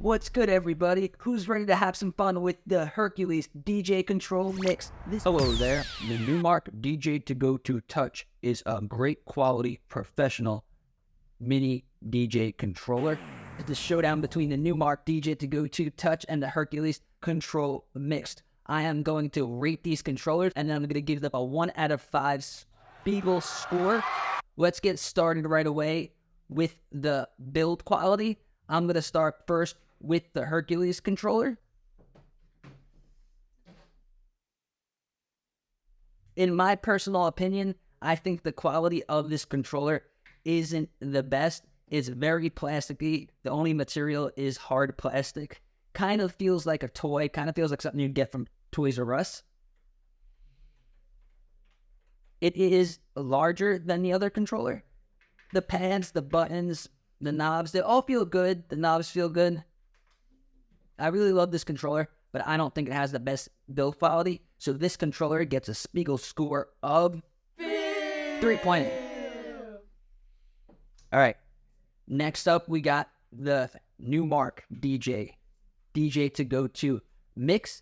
What's good, everybody? Who's ready to have some fun with the Hercules DJ Control mix? Hello there. The Numark DJ2GO2 Touch is a great quality professional mini DJ controller. It's the showdown between the Numark DJ2GO2 Touch and the Hercules Control mixed. I am going to rate these controllers, and then I'm going to give them a 1 out of 5 Spiegel score. Let's get started right away with the build quality. I'm going to start first with the Hercules controller. In my personal opinion, I think the quality of this controller isn't the best. It's very plasticky. The only material is hard plastic. Kind of feels like a toy. Kind of feels like something you'd get from Toys R Us. It is larger than the other controller. The pads, the buttons, the knobs, they all feel good. The knobs feel good. I really love this controller, but I don't think it has the best build quality. So this controller gets a Spiegel score of 3.8. All right. Next up, we got the Numark DJ2GO2 Mix.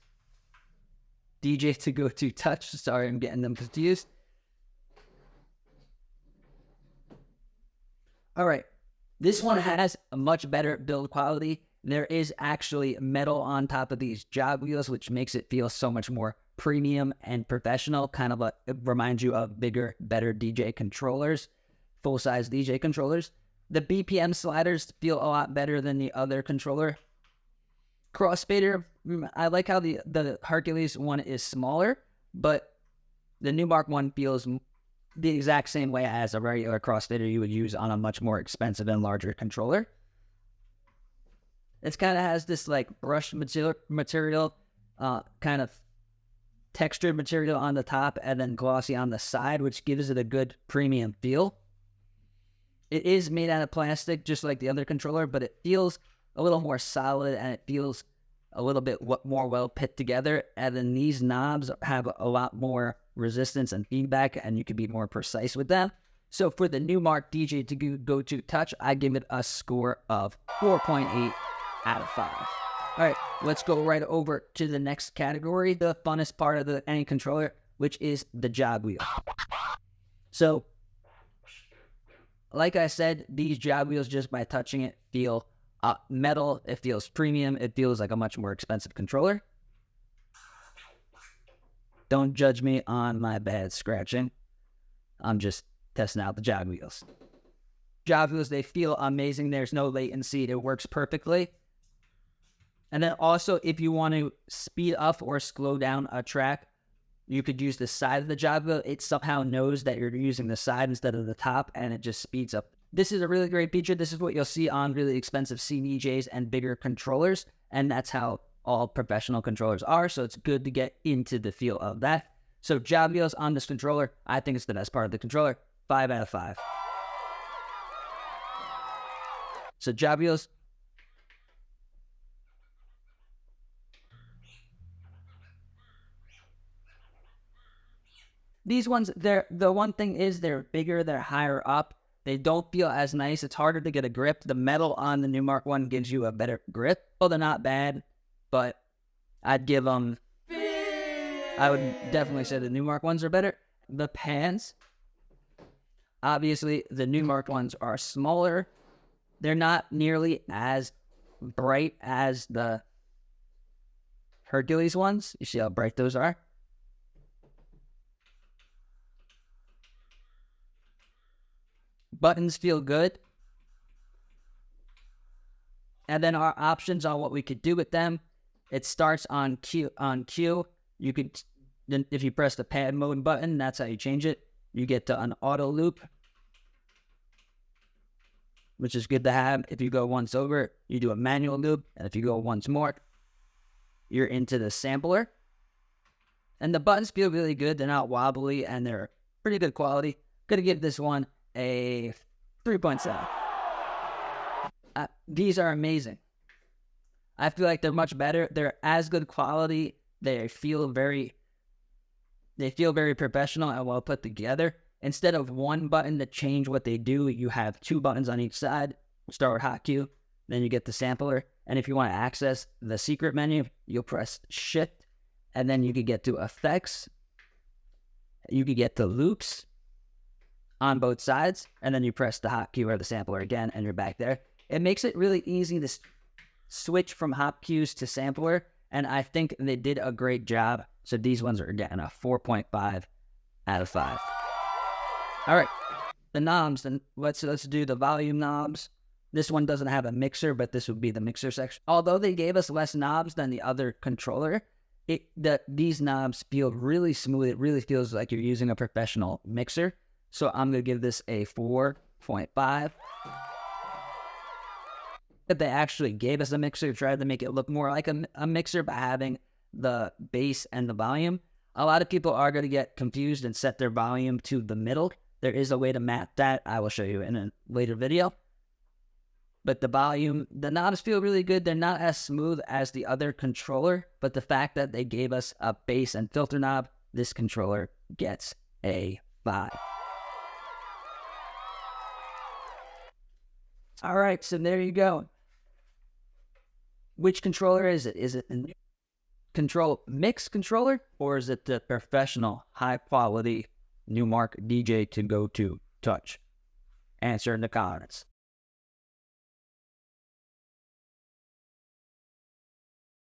DJ2GO2 Touch. Sorry, I'm getting them confused. All right. This one has a much better build quality. There is actually metal on top of these jog wheels, which makes it feel so much more premium and professional. Kind of it reminds you of bigger, better DJ controllers, full-size DJ controllers. The BPM sliders feel a lot better than the other controller. Crossfader, I like how the Hercules one is smaller, but the Numark one feels the exact same way as a regular crossfader you would use on a much more expensive and larger controller. It kind of has this like brushed material, kind of textured material on the top and then glossy on the side, which gives it a good premium feel. It is made out of plastic, just like the other controller, but it feels a little more solid and it feels a little bit more well put together. And then these knobs have a lot more resistance and feedback, and you can be more precise with them. So for the Numark DJ2GO2 Touch, I give it a score of 4.8 out of 5. All right, let's go right over to the next category, the funnest part of any controller, which is the jog wheel. So, like I said, these jog wheels, just by touching it, feel metal. It feels premium. It feels like a much more expensive controller. Don't judge me on my bad scratching. I'm just testing out the jog wheels. Jog wheels, they feel amazing. There's no latency. It works perfectly. And then also, if you want to speed up or slow down a track, you could use the side of the jog wheel. It somehow knows that you're using the side instead of the top, and it just speeds up. This is a really great feature. This is what you'll see on really expensive CDJs and bigger controllers, and that's how all professional controllers are, so it's good to get into the feel of that. So jog wheels on this controller, I think it's the best part of the controller. 5 out of 5. So jog wheels. These ones, the one thing is they're bigger, they're higher up. They don't feel as nice. It's harder to get a grip. The metal on the Numark one gives you a better grip. Well, they're not bad, but I'd give them, I would definitely say the Numark ones are better. The pans, obviously the Numark ones are smaller. They're not nearly as bright as the Hercules ones. You see how bright those are? Buttons feel good. And then our options on what we could do with them. It starts on Q. You could, if you press the pad mode button, that's how you change it. You get to an auto loop, which is good to have. If you go once over, you do a manual loop. And if you go once more, you're into the sampler. And the buttons feel really good. They're not wobbly, and they're pretty good quality. Gonna give this one a 3.7. These are amazing. I feel like they're much better. They're as good quality. They feel very professional and well put together. Instead of one button to change what they do, you have 2 buttons on each side. Start with hot cue, then you get the sampler, And if you want to access the secret menu, you'll press Shift, and then you could get to Effects. You could get to Loops on both sides, and then you press the hop cue or the sampler again, and you're back there. It makes it really easy to switch from hop cues to sampler, and I think they did a great job. So these ones are getting a 4.5 out of 5. All right, the knobs. Then let's do the volume knobs. This one doesn't have a mixer, but this would be the mixer section. Although they gave us less knobs than the other controller, these knobs feel really smooth. It really feels like you're using a professional mixer. So I'm going to give this a 4.5. If they actually gave us a mixer, tried to make it look more like a mixer by having the bass and the volume. A lot of people are going to get confused and set their volume to the middle. There is a way to map that. I will show you in a later video. But the volume, the knobs feel really good. They're not as smooth as the other controller, but the fact that they gave us a bass and filter knob, this controller gets a 5. All right, so there you go. Which controller is it? Is it the Control Mix controller, or is it the professional, high-quality Numark DJ2GO2 Touch? Answer in the comments.